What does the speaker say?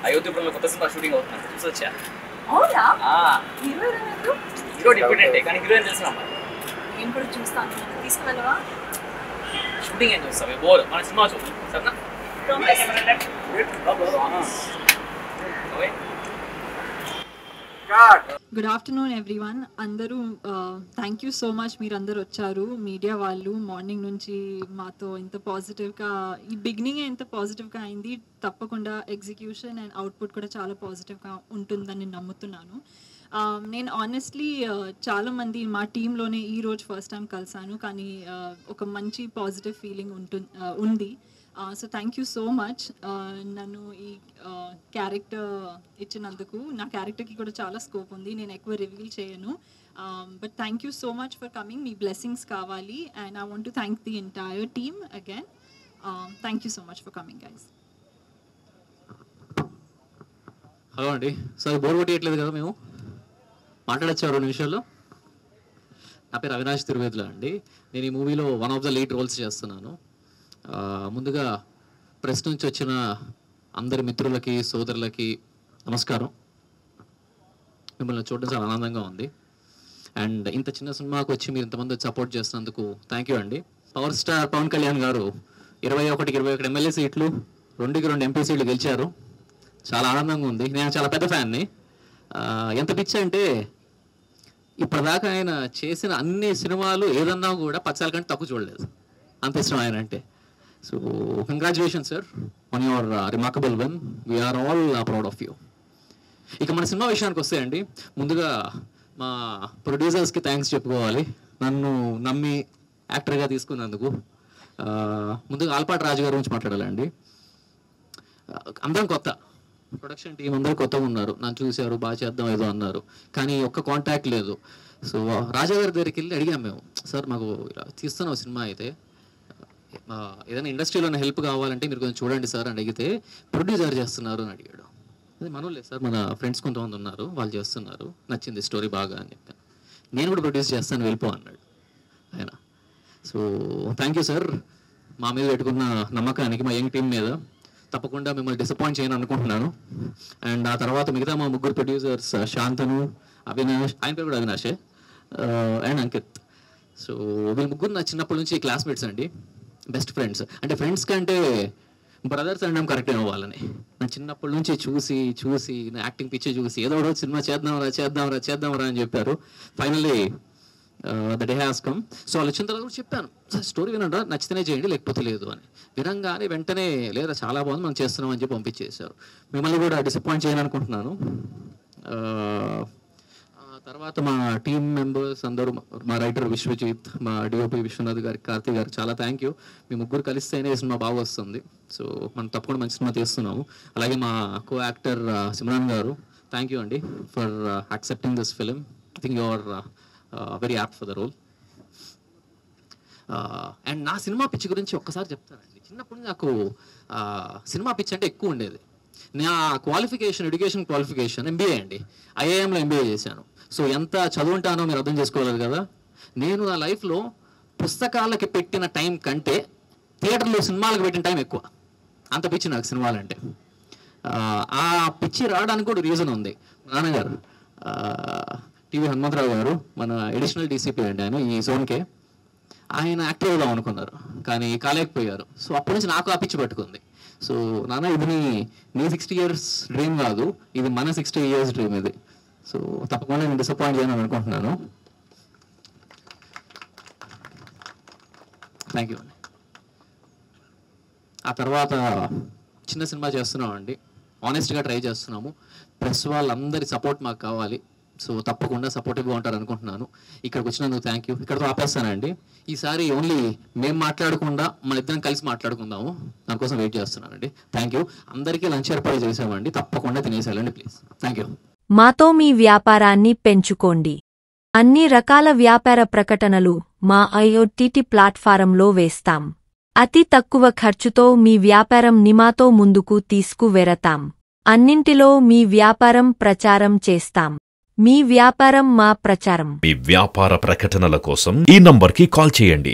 అయోధ్యపురంలో కొత్త cinema shooting అవుతున్నాను చూసి వచ్చా. అవునా? హీరో డిపెండెంటే కానీ హీరోయిన్ తెలిసిన అమ్మాయి. నేను కూడా చూస్తాను, తీసుకువెళ్ళవా? షూటింగ్ ఏం చూస్తావు బోర్, మన సినిమా చూడు సరేనా? Good afternoon everyone. అందరూ థ్యాంక్ యూ సో మచ్, మీరు అందరు వచ్చారు. మీడియా వాళ్ళు మార్నింగ్ నుంచి మాతో ఇంత పాజిటివ్గా, ఈ బిగినింగ్ ఎంత పాజిటివ్గా అయింది, తప్పకుండా ఎగ్జిక్యూషన్ అండ్ అవుట్పుట్ కూడా చాలా పాజిటివ్గా ఉంటుందని నమ్ముతున్నాను. నేను ఆనెస్ట్లీ చాలామంది మా టీంలోనే ఈరోజు ఫస్ట్ టైం కలిసాను, కానీ ఒక మంచి పాజిటివ్ ఫీలింగ్ ఉంది. So thank you so much నన్ను ఈ క్యారెక్టర్ ఇచ్చినందుకు. నా క్యారెక్టర్కి కూడా చాలా స్కోప్ ఉంది, నేను ఎక్కువ రివీల్ చేయను. But thank you so much for coming. మీ బ్లెస్సింగ్స్ కావాలి and I want to thank the entire team again. Thank you so much for coming guys. Hello అండి, సార్ బోర్ కొట్టేయట్లేదు కదా? మేము మాట్లాడచ్చు 2 నిమిషాల్లో. నా పేరు అవినాష్ తిరువేదుల అండి. నేను ఈ మూవీలో one of the lead roles చేస్తున్నాను. ముందుగా ప్రెస్ నుంచి వచ్చిన అందరి మిత్రులకి సోదరులకి నమస్కారం. మిమ్మల్ని చూడడం చాలా ఆనందంగా ఉంది. అండ్ ఇంత చిన్న సినిమాకి వచ్చి మీరు ఇంతమంది సపోర్ట్ చేసినందుకు థ్యాంక్ యూ అండి. పవర్ స్టార్ పవన్ కళ్యాణ్ గారు 21 ఎమ్మెల్యే సీట్లు, 2 ఎంపీ సీట్లు గెలిచారు. చాలా ఆనందంగా ఉంది. నేను చాలా పెద్ద ఫ్యాన్ని. ఎంత పిచ్చి అంటే ఇప్పటిదాకా ఆయన చేసిన అన్ని సినిమాలు ఏదన్నా కూడా 10 సార్ల కంటే తక్కువ చూడలేదు, అంత ఇష్టం ఆయన అంటే. So congratulations sir on your remarkable win. We're all proud of you. ఇక మన సినిమా విషయానికి వస్తే అండి, ముందుగా మా ప్రొడ్యూసర్స్కి థ్యాంక్స్ చెప్పుకోవాలి, నన్ను నమ్మి యాక్టర్గా తీసుకున్నందుకు. ముందుగా ఆల్పాటి రాజు గారి గురించి మాట్లాడాలండి. అందరం కొత్త, ప్రొడక్షన్ టీం అందరూ కొత్తగా ఉన్నారు. నన్ను చూశారు, బాగా చేద్దాం ఏదో అన్నారు, కానీ ఒక్క కాంటాక్ట్ లేదు. సో రాజా గారి దగ్గరికి వెళ్ళి అడిగాం మేము, సార్ మాకు ఇలా తీస్తున్నాం సినిమా, అయితే ఏదైనా ఇండస్ట్రీలో హెల్ప్ కావాలంటే మీరు కొంచెం చూడండి సార్ అని అడిగితే, ప్రొడ్యూసర్ చేస్తున్నారు అని అడిగాడు. అది మనోళ్ళే సార్, మన ఫ్రెండ్స్ కొంతమంది ఉన్నారు, వాళ్ళు చేస్తున్నారు, నచ్చింది స్టోరీ బాగా అని చెప్పాను. నేను కూడా ప్రొడ్యూస్ చేస్తాను, వెళ్ళిపో అన్నాడు ఆయన. సో థ్యాంక్ యూ సార్, మా మీద పెట్టుకున్న నమ్మకానికి, మా యంగ్ టీం మీద. తప్పకుండా మిమ్మల్ని డిసప్పాయింట్ చేయను అనుకుంటున్నాను. అండ్ ఆ తర్వాత మిగతా మా 3 ప్రొడ్యూసర్స్, శాంతను, అవినాష్, ఆయన పేరు కూడా అవినాషే, అండ్ అంకిత్. సో వీళ్ళు 3 నా చిన్నప్పటి నుంచి క్లాస్మేట్స్ అండి, బెస్ట్ ఫ్రెండ్స్. అంటే ఫ్రెండ్స్ కంటే బ్రదర్స్ అనడం కరెక్ట్ ఏమో వాళ్ళని. నా చిన్నప్పటి నుంచి చూసి నా యాక్టింగ్ పిచ్చి చూసి ఏదో ఒకటి సినిమా చేద్దాంరా అని చెప్పారు. Finally the day has come. So వాళ్ళు వచ్చిన తర్వాత కూడా చెప్పాను, సార్ స్టోరీ వినండి, నచ్చితేనే చేయండి లేకపోతే లేదు అని. వినంగానే వెంటనే లేదా చాలా బాగుంది మనం చేస్తున్నాం అని చెప్పి పంపించేశారు. మిమ్మల్ని కూడా డిసప్పాయింట్ చేయాలనుకుంటున్నాను. తర్వాత మా టీమ్ మెంబర్స్ అందరూ, మా రైటర్ విశ్వజిత్, మా డిఓపి విశ్వనాథ్ గారికి, కార్తీక్ గారికి చాలా థ్యాంక్ యూ. మీ 3 కలిస్తేనే సినిమా బాగా వస్తుంది. సో మనం తప్పకుండా మంచి సినిమా తీస్తున్నాము. అలాగే మా కో యాక్టర్ సిమ్రాన్ గారు, థ్యాంక్ యూ అండి for accepting this film. I think you are very apt for the role. And నా సినిమా పిచ్చి గురించి ఒక్కసారి చెప్తానండి. చిన్నప్పుడు నాకు సినిమా పిచ్చి అంటే ఎక్కువ ఉండేది. నా ఎడ్యుకేషన్ క్వాలిఫికేషన్ ఎంబీఏ అండి. ఐఐఎంలో ఎంబీఏ చేశాను. సో ఎంత చదువుంటానో మీరు అర్థం చేసుకోలేదు కదా. నేను నా లైఫ్లో పుస్తకాలకి పెట్టిన టైం కంటే థియేటర్లో సినిమాలకు పెట్టిన టైం ఎక్కువ. అంత పిచ్చి నాకు సినిమాలంటే. ఆ పిచ్చి రావడానికి కూడా రీజన్ ఉంది. నాన్నగారు టీవీ హనుమంతరావు గారు, మన అడిషనల్ డీసీపీ అండి ఆయన ఈ జోన్కే. ఆయన యాక్టర్ అవుదాం అనుకున్నారు కానీ కాలేకపోయారు. సో అప్పటి నుంచి నాకు ఆ పిచ్చి పట్టుకుంది. సో నాన్న, ఇది నీ 60 years డ్రీమ్ కాదు, ఇది మన 60 years డ్రీమ్ ఇది. సో తప్పకుండా నేను డిసప్పాయింట్ చేయను అనుకుంటున్నాను. థ్యాంక్ యూ అండి. ఆ తర్వాత చిన్న సినిమా చేస్తున్నాం అండి, ఆనెస్ట్గా ట్రై చేస్తున్నాము. ప్రెస్ వాళ్ళందరి సపోర్ట్ మాకు కావాలి. సో తప్పకుండా సపోర్టివ్గా ఉంటారు అనుకుంటున్నాను. ఇక్కడికి వచ్చినందుకు థ్యాంక్ యూ. ఇక్కడతో ఆపేస్తానండి. ఈసారి ఓన్లీ మేము మాట్లాడకుండా మన ఇద్దరం కలిసి మాట్లాడుకుందాము, దానికోసం వెయిట్ చేస్తున్నానండి. Thank you. అందరికీ లంచ్ ఏర్పాటు చేసామండి, తప్పకుండా తినేసేయాలండి ప్లీజ్. Thank you. మాతో మీ వ్యాపారాన్ని పెంచుకోండి. అన్ని రకాల వ్యాపార ప్రకటనలు మా IoT ప్లాట్ఫారంలో వేస్తాం. అతి తక్కువ ఖర్చుతో మీ వ్యాపారం నిమాతో ముందుకు తీసుకువెరతాం. అన్నింటిలో మీ వ్యాపారం ప్రచారం చేస్తాం. మీ వ్యాపారం మా ప్రచారం. మీ వ్యాపార ప్రకటనల కోసం ఈ నంబర్కి కాల్ చేయండి.